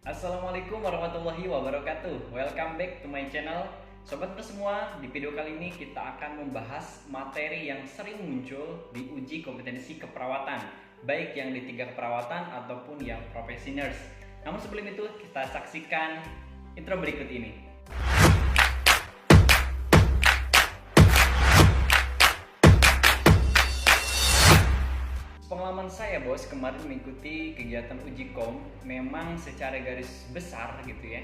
Assalamualaikum warahmatullahi wabarakatuh. Welcome back to my channel. Sobat semua, di video kali ini kita akan membahas materi yang sering muncul di uji kompetensi keperawatan, baik yang di 3 keperawatan ataupun yang professioners. Namun sebelum itu kita saksikan intro berikut ini. Pengalaman saya bos kemarin mengikuti kegiatan uji kom, memang secara garis besar gitu ya,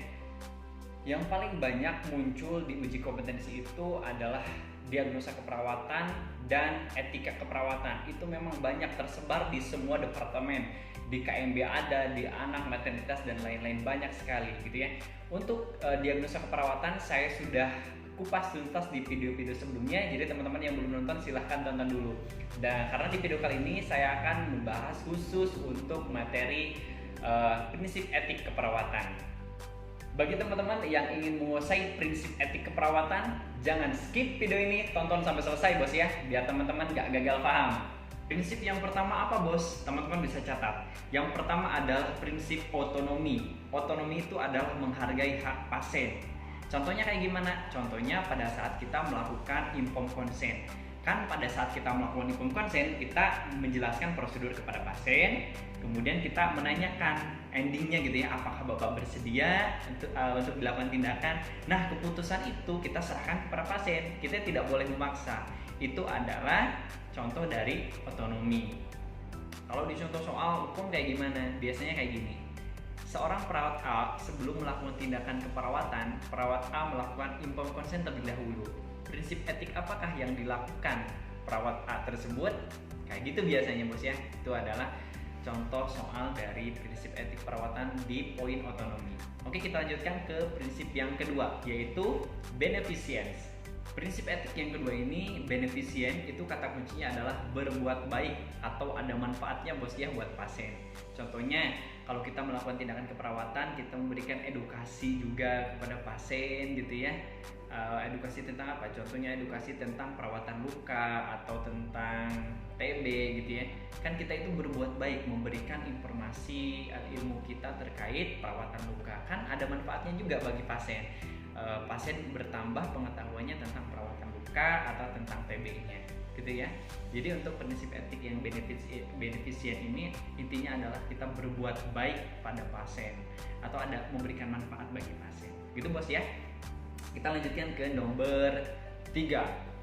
yang paling banyak muncul di uji kompetensi itu adalah diagnosa keperawatan dan etika keperawatan. Itu memang banyak tersebar di semua departemen, di KMB ada, di anak, maternitas dan lain-lain, banyak sekali gitu ya. Untuk diagnosa keperawatan saya sudah kupas tuntas di video-video sebelumnya, jadi teman-teman yang belum nonton silahkan tonton dulu. Dan karena di video kali ini saya akan membahas khusus untuk materi prinsip etik keperawatan. Bagi teman-teman yang ingin menguasai prinsip etik keperawatan, jangan skip video ini, tonton sampai selesai bos ya, biar teman-teman gak gagal paham. Prinsip yang pertama apa bos? Teman-teman bisa catat. Yang pertama adalah prinsip otonomi. Otonomi itu adalah menghargai hak pasien. Contohnya kayak gimana? Contohnya pada saat kita melakukan inform consent. Kan pada saat kita melakukan inform consent, kita menjelaskan prosedur kepada pasien, kemudian kita menanyakan endingnya gitu ya, apakah Bapak bersedia untuk dilakukan tindakan. Nah, keputusan itu kita serahkan kepada pasien, kita tidak boleh memaksa. Itu adalah contoh dari otonomi. Kalau di contoh soal hukum kayak gimana? Biasanya kayak gini. Seorang perawat A sebelum melakukan tindakan keperawatan, perawat A melakukan inform consent terlebih dahulu. Prinsip etik apakah yang dilakukan perawat A tersebut? Kayak gitu biasanya bos ya. Itu adalah contoh soal dari prinsip etik perawatan di poin otonomi. Oke, kita lanjutkan ke prinsip yang kedua, yaitu beneficence. Prinsip etik yang kedua ini, beneficient, itu kata kuncinya adalah berbuat baik atau ada manfaatnya bos ya buat pasien. Contohnya kalau kita melakukan tindakan keperawatan, kita memberikan edukasi juga kepada pasien gitu ya. Edukasi tentang apa? Contohnya edukasi tentang perawatan luka atau tentang TB gitu ya. Kan kita itu berbuat baik, memberikan informasi ilmu kita terkait perawatan luka. Kan ada manfaatnya juga bagi pasien. Pasien bertambah pengetahuannya tentang perawatan luka atau tentang TB-nya gitu ya. Jadi untuk prinsip etik yang beneficient ini intinya adalah kita berbuat baik pada pasien atau ada memberikan manfaat bagi pasien gitu bos ya. Kita lanjutkan ke nomor 3.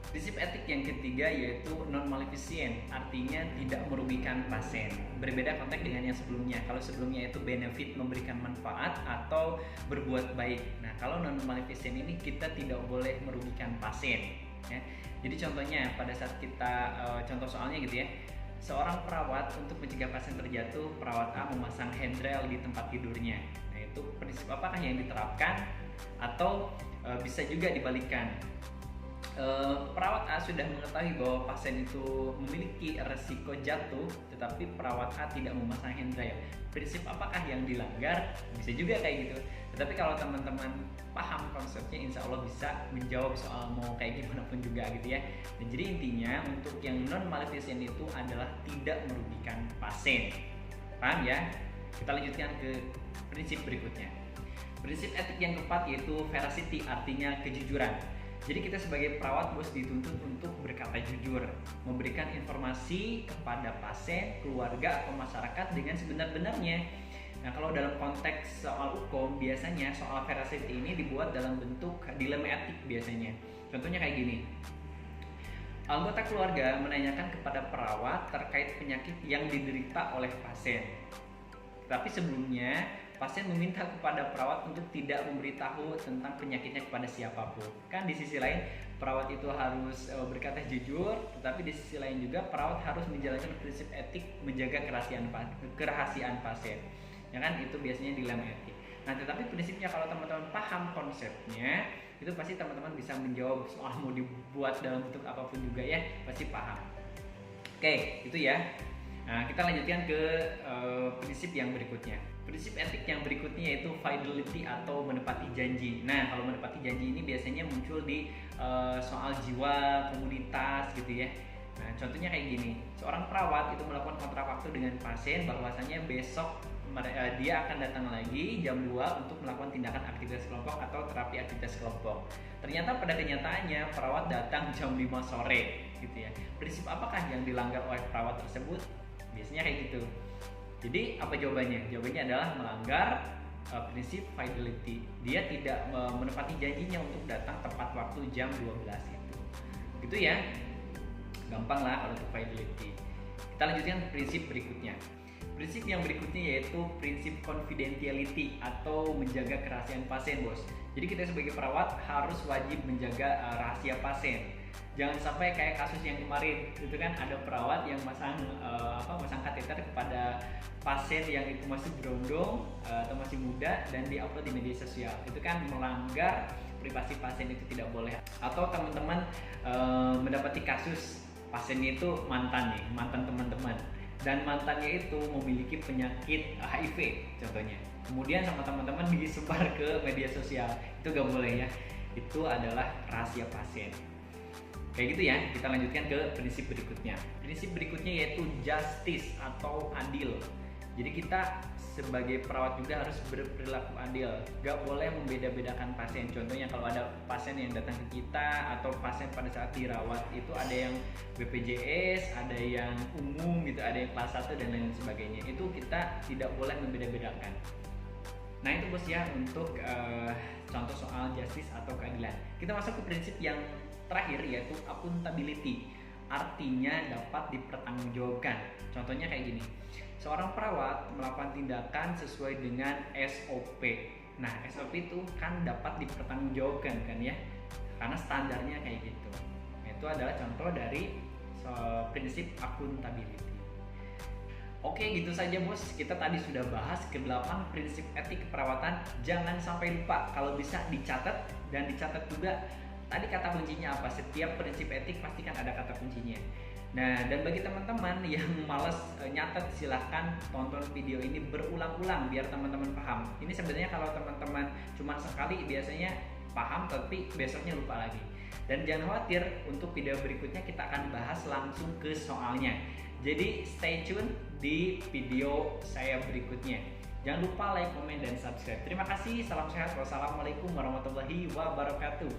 Prinsip etik yang ketiga yaitu non-maleficent, artinya tidak merugikan pasien. Berbeda konteks dengan yang sebelumnya. Kalau sebelumnya itu benefit, memberikan manfaat atau berbuat baik. Nah, kalau non-maleficent ini kita tidak boleh merugikan pasien. Ya. Jadi contohnya pada saat kita contoh soalnya gitu ya. Seorang perawat untuk mencegah pasien terjatuh, perawat A memasang handrail di tempat tidurnya. Nah, itu prinsip apakah yang diterapkan? Atau bisa juga dibalikkan. Perawat A sudah mengetahui bahwa pasien itu memiliki resiko jatuh, tetapi perawat A tidak memasang handrail. Prinsip apakah yang dilanggar? Bisa juga kayak gitu. Tetapi kalau teman-teman paham konsepnya, insya Allah bisa menjawab soal mau kayak gimana pun juga gitu ya. Dan jadi intinya untuk yang non maleficent itu adalah tidak merugikan pasien. Paham ya? Kita lanjutkan ke prinsip berikutnya. Prinsip etik yang keempat yaitu veracity, artinya kejujuran. Jadi kita sebagai perawat bos dituntut untuk berkata jujur, memberikan informasi kepada pasien, keluarga atau masyarakat dengan sebenar-benarnya. Nah, kalau dalam konteks soal hukum biasanya soal veracity ini dibuat dalam bentuk dilema etik biasanya. Contohnya kayak gini. Anggota keluarga menanyakan kepada perawat terkait penyakit yang diderita oleh pasien. Tapi sebelumnya pasien meminta kepada perawat untuk tidak memberitahu tentang penyakitnya kepada siapapun. Kan di sisi lain perawat itu harus berkata jujur, tetapi di sisi lain juga perawat harus menjalankan prinsip etik menjaga kerahasiaan pasien. Ya kan, itu biasanya dilema etik. Nah, tetapi prinsipnya kalau teman-teman paham konsepnya, itu pasti teman-teman bisa menjawab soal mau dibuat dalam bentuk apapun juga ya, pasti paham. Oke, itu ya. Nah, kita lanjutkan ke prinsip yang berikutnya. Prinsip etik yang berikutnya yaitu fidelity atau menepati janji. Nah, kalau menepati janji ini biasanya muncul di soal jiwa, komunitas gitu ya. Nah, contohnya kayak gini. Seorang perawat itu melakukan kontrak waktu dengan pasien bahwasanya besok dia akan datang lagi jam 2 untuk melakukan tindakan aktivitas kelompok atau terapi aktivitas kelompok. Ternyata pada kenyataannya perawat datang jam 5 sore gitu ya. Prinsip apakah yang dilanggar oleh perawat tersebut? Biasanya kayak gitu. Jadi apa jawabannya? Jawabannya adalah melanggar prinsip fidelity. Dia tidak menepati janjinya untuk datang tepat waktu jam 12 itu. Gitu ya. Gampang lah kalau untuk fidelity. Kita lanjutkan prinsip berikutnya. Prinsip yang berikutnya yaitu prinsip confidentiality atau menjaga kerahasiaan pasien, bos. Jadi kita sebagai perawat harus wajib menjaga rahasia pasien. Jangan sampai kayak kasus yang kemarin, itu kan ada perawat yang masang kateter kepada pasien yang itu masih berondong atau masih muda dan diupload di media sosial. Itu kan melanggar privasi pasien, itu tidak boleh. Atau teman-teman mendapati kasus pasiennya itu mantan teman-teman, dan mantannya itu memiliki penyakit HIV contohnya, kemudian sama teman-teman disebar ke media sosial, itu gak boleh ya, itu adalah rahasia pasien. Kayak gitu ya. Kita lanjutkan ke prinsip berikutnya. Prinsip berikutnya yaitu justice atau adil. Jadi kita sebagai perawat juga harus berperilaku adil, gak boleh membeda-bedakan pasien. Contohnya kalau ada pasien yang datang ke kita atau pasien pada saat dirawat itu ada yang BPJS, ada yang umum gitu, ada yang kelas 1 dan lain sebagainya. Itu kita tidak boleh membeda-bedakan. Nah itu bos ya untuk contoh soal justice atau keadilan. Kita masuk ke prinsip yang terakhir yaitu accountability. Artinya dapat dipertanggungjawabkan. Contohnya kayak gini. Seorang perawat melakukan tindakan sesuai dengan SOP. Nah, SOP itu kan dapat dipertanggungjawabkan kan ya. Karena standarnya kayak gitu. Itu adalah contoh dari prinsip accountability. Oke, gitu saja bos. Kita tadi sudah bahas ke-8 prinsip etik keperawatan. Jangan sampai lupa, kalau bisa dicatat dan dicatat juga tadi kata kuncinya apa. Setiap prinsip etik pasti kan ada kata kuncinya. Nah, dan bagi teman-teman yang malas nyatet, silahkan tonton video ini berulang-ulang biar teman-teman paham. Ini sebenarnya kalau teman-teman cuma sekali biasanya paham, tapi besoknya lupa lagi. Dan jangan khawatir, untuk video berikutnya kita akan bahas langsung ke soalnya. Jadi stay tune di video saya berikutnya. Jangan lupa like, komen, dan subscribe. Terima kasih, salam sehat, wassalamualaikum warahmatullahi wabarakatuh.